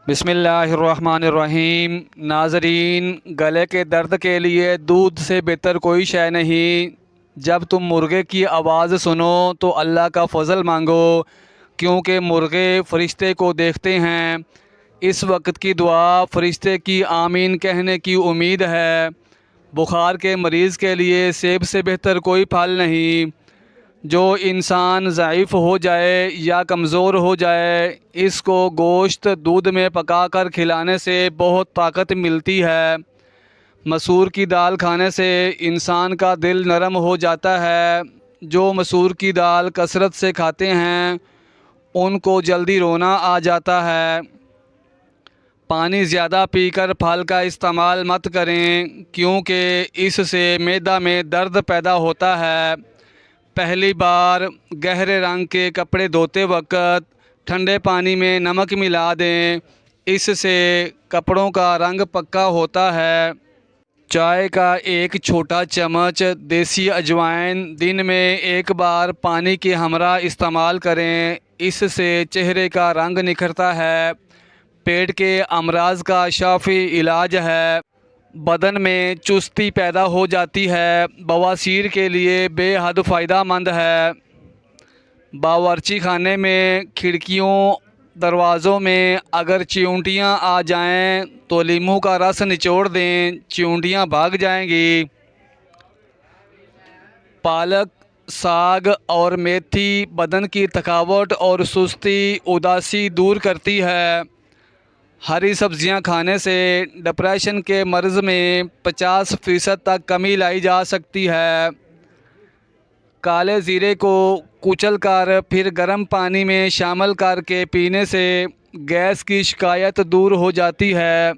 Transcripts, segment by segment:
बिस्मिल्लाहिर्रहमानिर्रहीम। नाज़रीन, गले के दर्द के लिए दूध से बेहतर कोई शय नहीं। जब तुम मुर्गे की आवाज़ सुनो तो अल्लाह का फ़ज़ल मांगो, क्योंकि मुर्गे फ़रिश्ते को देखते हैं। इस वक्त की दुआ फ़रिश्ते की आमीन कहने की उम्मीद है। बुखार के मरीज़ के लिए सेब से बेहतर कोई फल नहीं। जो इंसान ज़ईफ़ हो जाए या कमज़ोर हो जाए, इसको गोश्त दूध में पकाकर खिलाने से बहुत ताकत मिलती है। मसूर की दाल खाने से इंसान का दिल नरम हो जाता है। जो मसूर की दाल कसरत से खाते हैं उनको जल्दी रोना आ जाता है। पानी ज़्यादा पीकर फल का इस्तेमाल मत करें, क्योंकि इससे मैदा में दर्द पैदा होता है। पहली बार गहरे रंग के कपड़े धोते वक्त ठंडे पानी में नमक मिला दें, इससे कपड़ों का रंग पक्का होता है। चाय का एक छोटा चम्मच देसी अजवाइन दिन में एक बार पानी के हमरा इस्तेमाल करें, इससे चेहरे का रंग निखरता है। पेट के अमराज का शाफी इलाज है। बदन में चुस्ती पैदा हो जाती है। बवासीर के लिए बेहद फ़ायदेमंद है। बावर्ची खाने में खिड़कियों दरवाज़ों में अगर चींटियाँ आ जाएं तो नींबू का रस निचोड़ दें, चींटियाँ भाग जाएंगी। पालक, साग और मेथी बदन की थकावट और सुस्ती उदासी दूर करती है। हरी सब्जियां खाने से डिप्रेशन के मर्ज़ में 50% तक कमी लाई जा सकती है। काले ज़ीरे को कुचल कर फिर गर्म पानी में शामिल करके पीने से गैस की शिकायत दूर हो जाती है।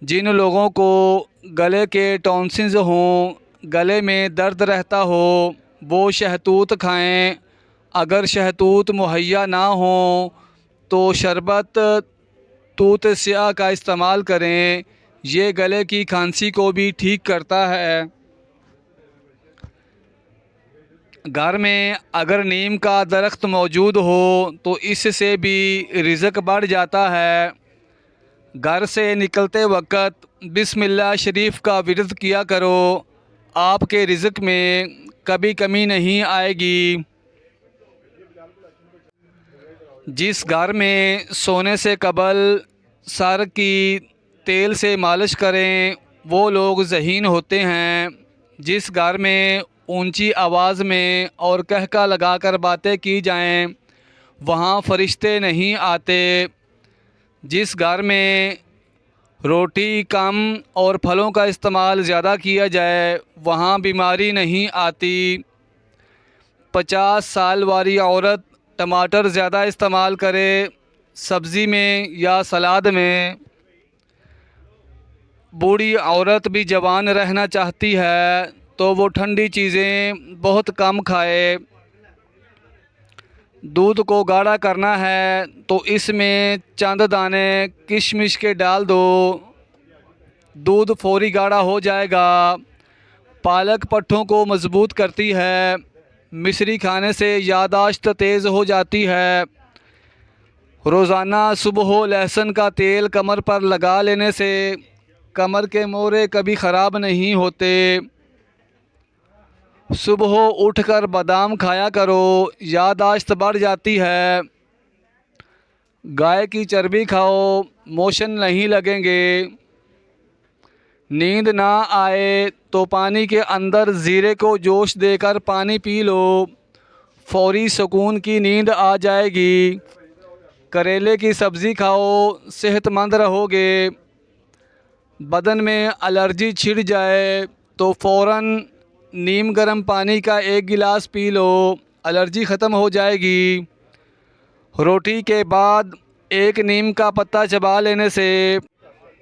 जिन लोगों को गले के टॉन्सिल्स हों, गले में दर्द रहता हो, वो शहतूत खाएं। अगर शहतूत मुहैया ना हो तो शरबत तूत स्याह का इस्तेमाल करें। ये गले की खांसी को भी ठीक करता है। घर में अगर नीम का दरख्त मौजूद हो तो इससे भी रिज़्क बढ़ जाता है। घर से निकलते वक्त बिस्मिल्लाह शरीफ का विर्द किया करो, आपके रिज़्क में कभी कमी नहीं आएगी। जिस घर में सोने से कबल सर की तेल से मालिश करें वो लोग ज़हीन होते हैं। जिस घर में ऊंची आवाज़ में और कहका लगाकर बातें की जाएं, वहाँ फरिश्ते नहीं आते। जिस घर में रोटी कम और फलों का इस्तेमाल ज़्यादा किया जाए, वहाँ बीमारी नहीं आती। 50 साल वाली औरत टमाटर ज़्यादा इस्तेमाल करे सब्ज़ी में या सलाद में। बूढ़ी औरत भी जवान रहना चाहती है तो वो ठंडी चीज़ें बहुत कम खाए। दूध को गाढ़ा करना है तो इसमें चंद दाने किशमिश के डाल दो, दूध फौरी गाढ़ा हो जाएगा। पालक पट्ठों को मजबूत करती है। मिश्री खाने से यादाश्त तेज़ हो जाती है। रोज़ाना सुबह लहसुन का तेल कमर पर लगा लेने से कमर के मोरे कभी ख़राब नहीं होते। सुबह उठकर बादाम खाया करो, यादाश्त बढ़ जाती है। गाय की चर्बी खाओ, मोशन नहीं लगेंगे। नींद ना आए तो पानी के अंदर ज़ीरे को जोश देकर पानी पी लो, फौरी सुकून की नींद आ जाएगी। करेले की सब्ज़ी खाओ, सेहतमंद रहोगे। बदन में एलर्जी छिड़ जाए तो फ़ौरन नीम गर्म पानी का एक गिलास पी लो, एलर्जी ख़त्म हो जाएगी। रोटी के बाद एक नीम का पत्ता चबा लेने से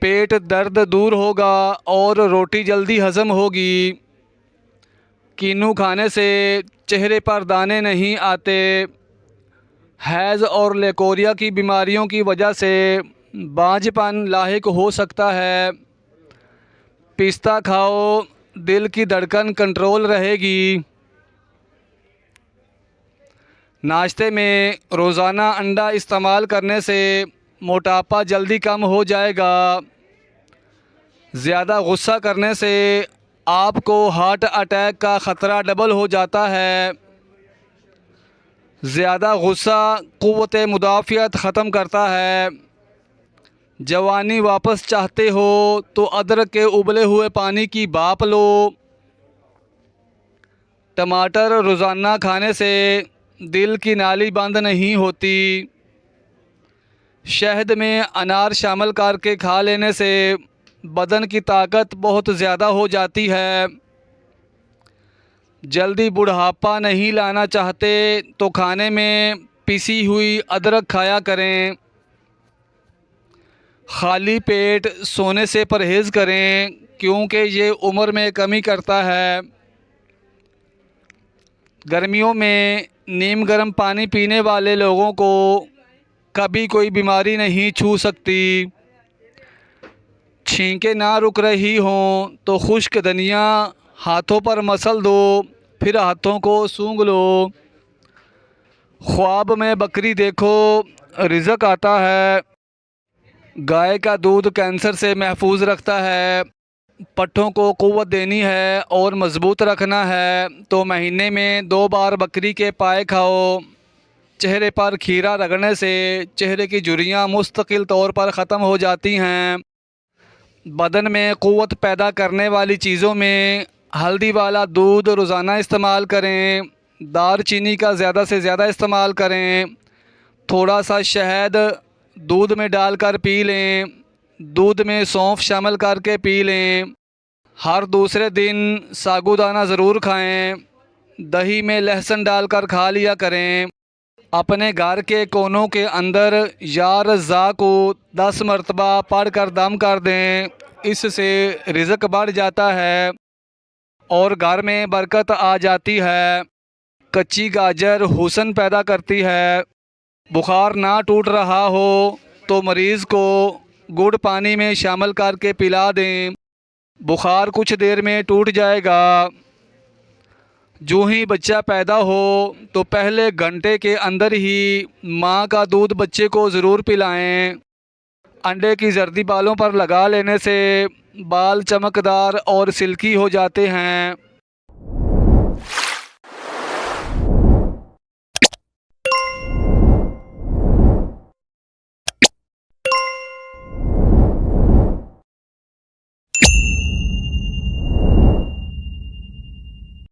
पेट दर्द दूर होगा और रोटी जल्दी हज़म होगी। कीनू खाने से चेहरे पर दाने नहीं आते। हैज़ और लेकोरिया की बीमारियों की वजह से बांझपन लाहिक हो सकता है। पिस्ता खाओ, दिल की धड़कन कंट्रोल रहेगी। नाश्ते में रोज़ाना अंडा इस्तेमाल करने से मोटापा जल्दी कम हो जाएगा। ज़्यादा गुस्सा करने से आपको हार्ट अटैक का ख़तरा डबल हो जाता है। ज़्यादा गुस्सा क़ुव्वत मुदाफ़ियत ख़त्म करता है। जवानी वापस चाहते हो तो अदरक के उबले हुए पानी की भाप लो। टमाटर रोज़ाना खाने से दिल की नाली बंद नहीं होती। शहद में अनार शामिल करके खा लेने से बदन की ताकत बहुत ज़्यादा हो जाती है। जल्दी बुढ़ापा नहीं लाना चाहते तो खाने में पिसी हुई अदरक खाया करें। खाली पेट सोने से परहेज़ करें क्योंकि ये उम्र में कमी करता है। गर्मियों में नीम गर्म पानी पीने वाले लोगों को कभी कोई बीमारी नहीं छू सकती। छींकें ना रुक रही हों तो खुश्क धनिया हाथों पर मसल दो, फिर हाथों को सूंघ लो। ख्वाब में बकरी देखो, रिज़्क आता है। गाय का दूध कैंसर से महफूज रखता है। पट्ठों को क़ुव्वत देनी है और मज़बूत रखना है तो महीने में 2 बार बकरी के पाए खाओ। चेहरे पर खीरा रगड़ने से चेहरे की झुर्रियाँ मुस्तकिल तौर पर ख़त्म हो जाती हैं। बदन में क़ुव्वत पैदा करने वाली चीज़ों में हल्दी वाला दूध रोज़ाना इस्तेमाल करें। दालचीनी का ज़्यादा से ज़्यादा इस्तेमाल करें। थोड़ा सा शहद दूध में डालकर पी लें। दूध में सौंफ शामिल करके पी लें। हर दूसरे दिन साबूदाना ज़रूर खाएं। दही में लहसुन डालकर खा लिया करें। अपने घर के कोनों के अंदर या रज़्ज़ाक़ को 10 मरतबा पढ़ कर दम कर दें। इससे रिज़्क बढ़ जाता है और घर में बरकत आ जाती है। कच्ची गाजर हुस्न पैदा करती है। बुखार ना टूट रहा हो तो मरीज़ को गुड़ पानी में शामिल करके पिला दें। बुखार कुछ देर में टूट जाएगा। जो ही बच्चा पैदा हो तो पहले घंटे के अंदर ही माँ का दूध बच्चे को ज़रूर पिलाएं। अंडे की जर्दी बालों पर लगा लेने से बाल चमकदार और सिल्की हो जाते हैं।